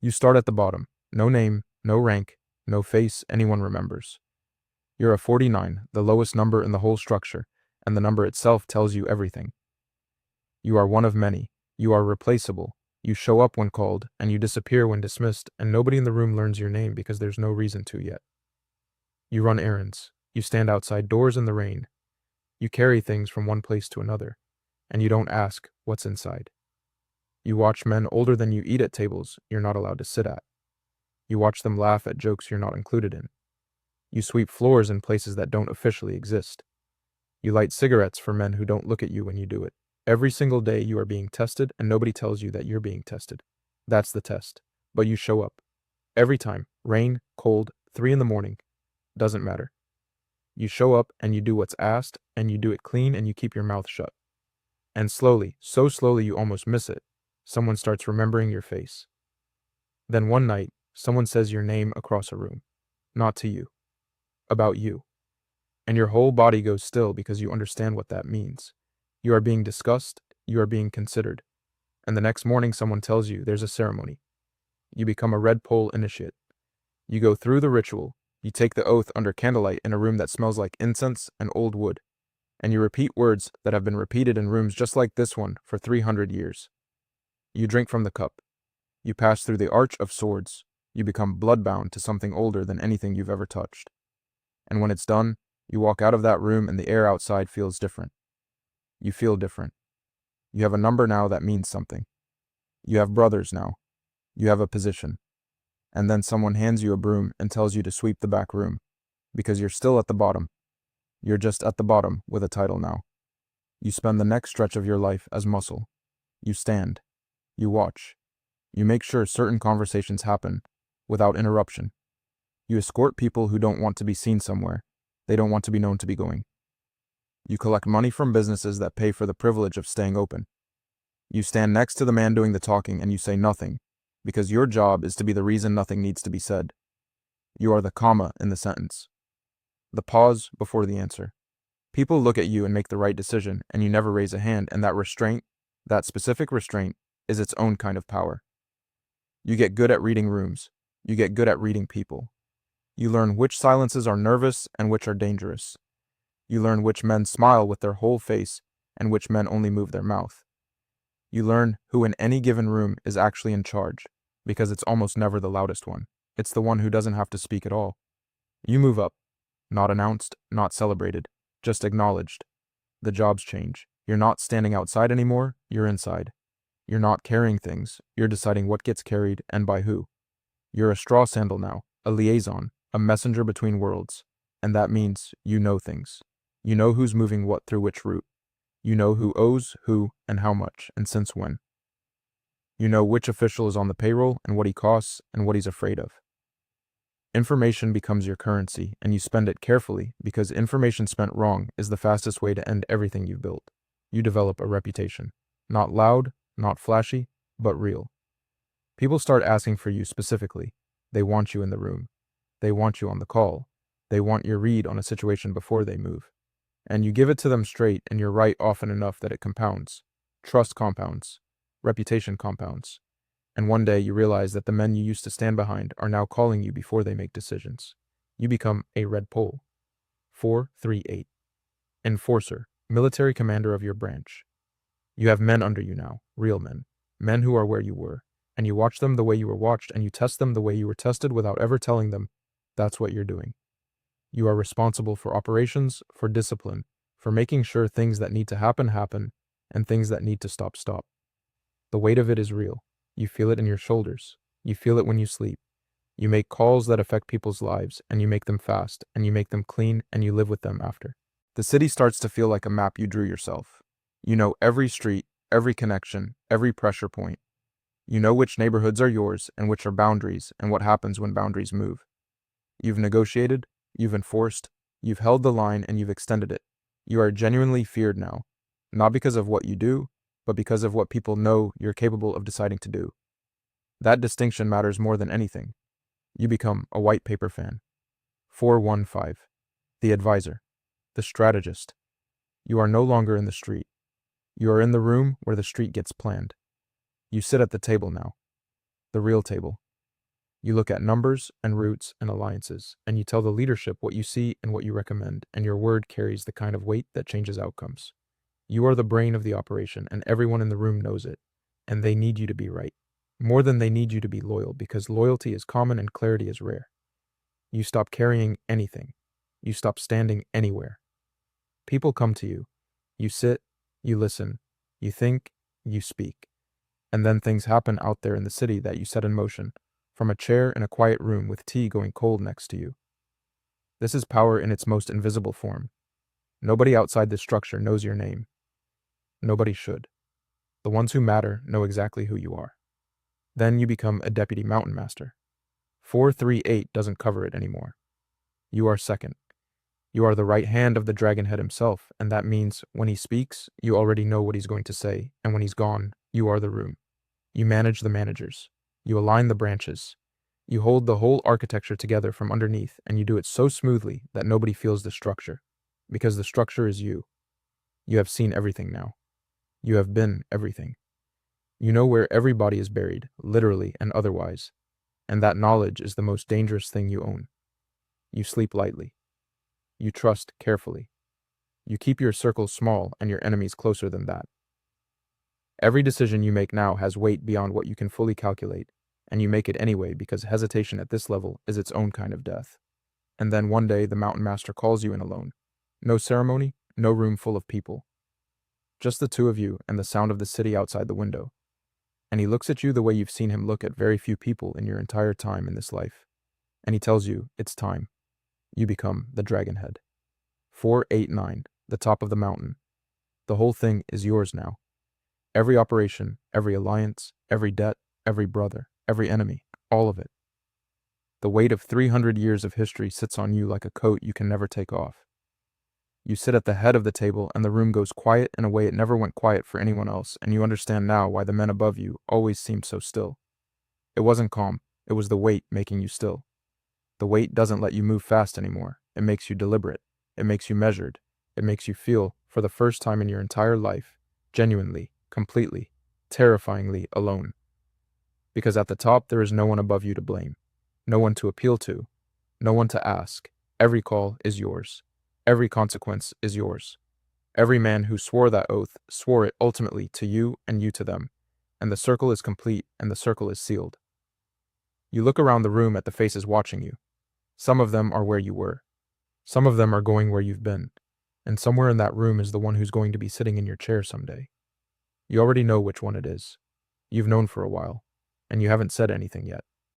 You start at the bottom. No name, no rank, no face anyone remembers. You're a 49, the lowest number in the whole structure, and the number itself tells you everything. You are one of many. You are replaceable. You show up when called, and you disappear when dismissed, and nobody in the room learns your name because there's no reason to yet. You run errands. You stand outside doors in the rain. You carry things from one place to another, and you don't ask what's inside. You watch men older than you eat at tables you're not allowed to sit at. You watch them laugh at jokes you're not included in. You sweep floors in places that don't officially exist. You light cigarettes for men who don't look at you when you do it. Every single day you are being tested, and nobody tells you that you're being tested. That's the test. But you show up. Every time. Rain, cold, 3 in the morning. Doesn't matter. You show up and you do what's asked, and you do it clean, and you keep your mouth shut. And slowly, so slowly you almost miss it, someone starts remembering your face. Then one night, someone says your name across a room. Not to you. About you. And your whole body goes still because you understand what that means. You are being discussed, you are being considered. And the next morning someone tells you there's a ceremony. You become a red pole initiate. You go through the ritual, you take the oath under candlelight in a room that smells like incense and old wood. And you repeat words that have been repeated in rooms just like this one for 300 years. You drink from the cup. You pass through the arch of swords. You become bloodbound to something older than anything you've ever touched. And when it's done, you walk out of that room and the air outside feels different. You feel different. You have a number now that means something. You have brothers now. You have a position. And then someone hands you a broom and tells you to sweep the back room, because you're still at the bottom. You're just at the bottom with a title now. You spend the next stretch of your life as muscle. You stand. You watch. You make sure certain conversations happen without interruption. You escort people who don't want to be seen somewhere. They don't want to be known to be going. You collect money from businesses that pay for the privilege of staying open. You stand next to the man doing the talking and you say nothing, because your job is to be the reason nothing needs to be said. You are the comma in the sentence. The pause before the answer. People look at you and make the right decision, and you never raise a hand, and that restraint, that specific restraint, is its own kind of power. You get good at reading rooms. You get good at reading people. You learn which silences are nervous and which are dangerous. You learn which men smile with their whole face and which men only move their mouth. You learn who in any given room is actually in charge, because it's almost never the loudest one. It's the one who doesn't have to speak at all. You move up. Not announced, not celebrated, just acknowledged. The jobs change. You're not standing outside anymore, you're inside. You're not carrying things, you're deciding what gets carried and by who. You're a straw sandal now, a liaison, a messenger between worlds. And that means you know things. You know who's moving what through which route. You know who owes who and how much and since when. You know which official is on the payroll and what he costs and what he's afraid of. Information becomes your currency, and you spend it carefully because information spent wrong is the fastest way to end everything you've built. You develop a reputation. Not loud, not flashy, but real. People start asking for you specifically. They want you in the room. They want you on the call. They want your read on a situation before they move. And you give it to them straight, and you're right often enough that it compounds. Trust compounds. Reputation compounds. And one day you realize that the men you used to stand behind are now calling you before they make decisions. You become a red pole. 438. Enforcer, military commander of your branch. You have men under you now, real men. Men who are where you were. And you watch them the way you were watched, and you test them the way you were tested without ever telling them that's what you're doing. You are responsible for operations, for discipline, for making sure things that need to happen, happen, and things that need to stop, stop. The weight of it is real. You feel it in your shoulders. You feel it when you sleep. You make calls that affect people's lives, and you make them fast, and you make them clean, and you live with them after. The city starts to feel like a map you drew yourself. You know every street, every connection, every pressure point. You know which neighborhoods are yours, and which are boundaries, and what happens when boundaries move. You've negotiated, you've enforced, you've held the line, and you've extended it. You are genuinely feared now, not because of what you do, but because of what people know you're capable of deciding to do. That distinction matters more than anything. You become a white paper fan. 415. The advisor. The strategist. You are no longer in the street. You are in the room where the street gets planned. You sit at the table now. The real table. You look at numbers and routes and alliances, and you tell the leadership what you see and what you recommend, and your word carries the kind of weight that changes outcomes. You are the brain of the operation, and everyone in the room knows it, and they need you to be right. More than they need you to be loyal, because loyalty is common and clarity is rare. You stop carrying anything. You stop standing anywhere. People come to you. You sit, you listen, you think, you speak. And then things happen out there in the city that you set in motion, from a chair in a quiet room with tea going cold next to you. This is power in its most invisible form. Nobody outside this structure knows your name. Nobody should. The ones who matter know exactly who you are. Then you become a deputy mountain master. 438 doesn't cover it anymore. You are second. You are the right hand of the dragonhead himself, and that means when he speaks, you already know what he's going to say, and when he's gone, you are the room. You manage the managers. You align the branches. You hold the whole architecture together from underneath, and you do it so smoothly that nobody feels the structure, because the structure is you. You have seen everything now. You have been everything. You know where everybody is buried, literally and otherwise, and that knowledge is the most dangerous thing you own. You sleep lightly. You trust carefully. You keep your circles small and your enemies closer than that. Every decision you make now has weight beyond what you can fully calculate, and you make it anyway because hesitation at this level is its own kind of death. And then one day the mountain master calls you in alone. No ceremony, no room full of people. Just the two of you and the sound of the city outside the window. And he looks at you the way you've seen him look at very few people in your entire time in this life. And he tells you, it's time. You become the dragonhead. 489, the top of the mountain. The whole thing is yours now. Every operation, every alliance, every debt, every brother, every enemy, all of it. The weight of 300 years of history sits on you like a coat you can never take off. You sit at the head of the table and the room goes quiet in a way it never went quiet for anyone else, and you understand now why the men above you always seemed so still. It wasn't calm, it was the weight making you still. The weight doesn't let you move fast anymore. It makes you deliberate. It makes you measured. It makes you feel, for the first time in your entire life, genuinely, completely, terrifyingly alone. Because at the top there is no one above you to blame, no one to appeal to, no one to ask. Every call is yours. Every consequence is yours. Every man who swore that oath swore it ultimately to you and you to them, and the circle is complete and the circle is sealed. You look around the room at the faces watching you. Some of them are where you were. Some of them are going where you've been, and somewhere in that room is the one who's going to be sitting in your chair someday. You already know which one it is. You've known for a while, and you haven't said anything yet.